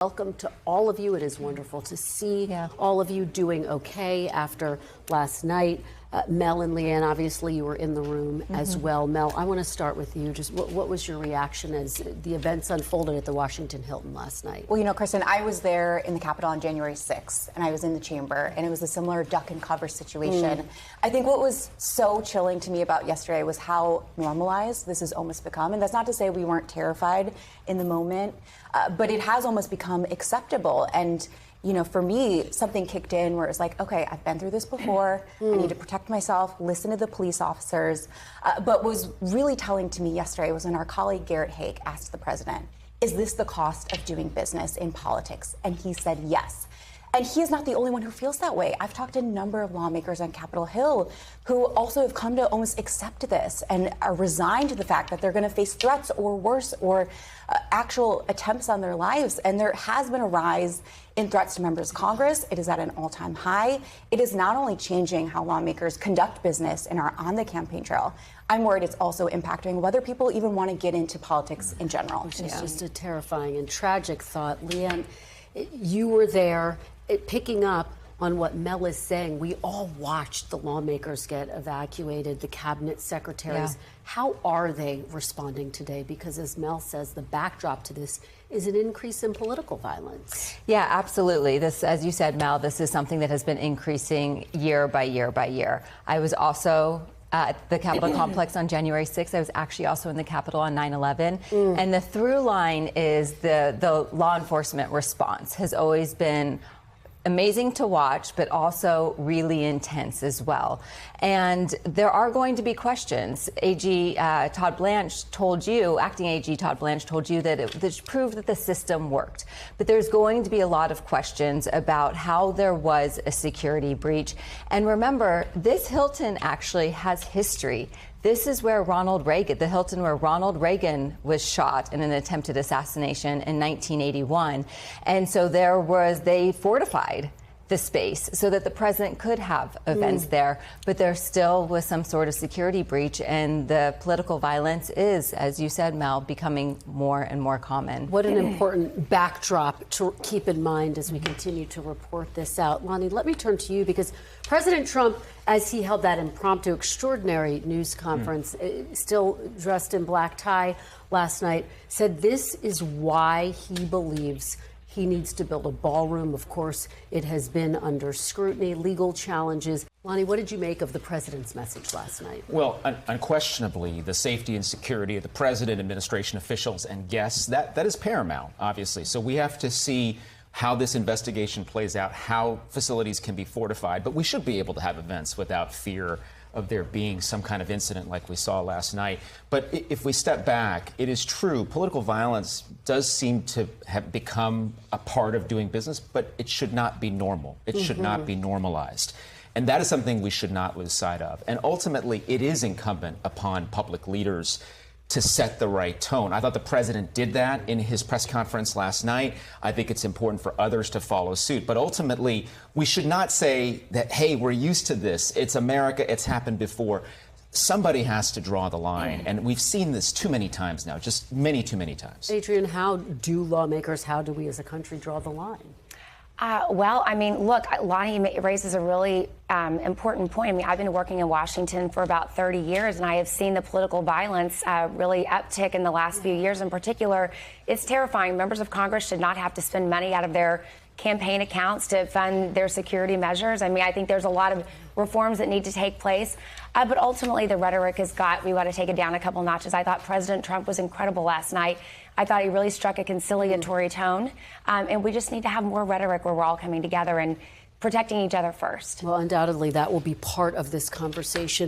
Welcome to all of you. It is wonderful to see all of you doing okay after last night. Mel and Leanne, obviously you were in the room as well. Mel, I want to start with you. Just what was your reaction as the events unfolded at the Washington Hilton last night? Well, you know, Kristen, I was there in the Capitol on January 6th, and I was in the chamber, and it was a similar duck and cover situation. I think what was so chilling to me about yesterday was how normalized this has almost become. And that's not to say we weren't terrified in the moment, but it has almost become acceptable. And you know, for me, something kicked in where it's like, okay, I've been through this before. I need to protect myself, listen to the police officers. But what was really telling to me yesterday was when our colleague Garrett Haake asked the president, is this the cost of doing business in politics? And he said yes. And he is not the only one who feels that way. I've talked to a number of lawmakers on Capitol Hill who also have come to almost accept this and are resigned to the fact that they're going to face threats or worse, or actual attempts on their lives. And there has been a rise in threats to members of Congress. It is at an all-time high. It is not only changing how lawmakers conduct business and are on the campaign trail. I'm worried it's also impacting whether people even want to get into politics in general. Which is just a terrifying and tragic thought. Leanne, you were there. Picking up on what Mel is saying, we all watched the lawmakers get evacuated, the cabinet secretaries. How are they responding today? Because as Mel says, the backdrop to this is an increase in political violence. Yeah, absolutely. This, as you said, Mel, this is something that has been increasing year by year by year. I was also at the Capitol complex on January 6th. I was actually also in the Capitol on 9/11. And the through line is the law enforcement response has always been amazing to watch, but also really intense as well. And there are going to be questions. AG Todd Blanche told you, acting AG Todd Blanche told you that it proved that the system worked. But there's going to be a lot of questions about how there was a security breach. And remember, this Hilton actually has history. This is where Ronald Reagan, the Hilton where Ronald Reagan was shot in an attempted assassination in 1981. And so they fortified the space so that the president could have events there, but there still was some sort of security breach, and the political violence is, as you said, Mel, becoming more and more common. What an important backdrop to keep in mind as we continue to report this out. Lonnie, let me turn to you, because President Trump, as he held that impromptu extraordinary news conference, still dressed in black tie last night, said this is why he believes he needs to build a ballroom. Of course, it has been under scrutiny, legal challenges. Lonnie, what did you make of the president's message last night? Well, unquestionably, the safety and security of the president, administration officials, and guests, that is paramount, obviously. So we have to see how this investigation plays out, how facilities can be fortified. But we should be able to have events without fear of there being some kind of incident like we saw last night. But if we step back, it is true, political violence does seem to have become a part of doing business, but it should not be normal. It should not be normalized. And that is something we should not lose sight of. And ultimately, it is incumbent upon public leaders to set the right tone. I thought the president did that in his press conference last night. I think it's important for others to follow suit. But ultimately, we should not say that, hey, we're used to this. It's America. It's happened before. Somebody has to draw the line. And we've seen this too many times now, just too many times. Adrian, how do we as a country draw the line? Well, I mean, look, Lonnie raises a really important point. I mean, I've been working in Washington for about 30 years, and I have seen the political violence really uptick in the last few years in particular. It's terrifying. Members of Congress should not have to spend money out of their campaign accounts to fund their security measures. I mean, I think there's a lot of reforms that need to take place. But ultimately, the rhetoric we got to take it down a couple notches. I thought President Trump was incredible last night. I thought he really struck a conciliatory tone. And we just need to have more rhetoric where we're all coming together and protecting each other first. Well, undoubtedly, that will be part of this conversation.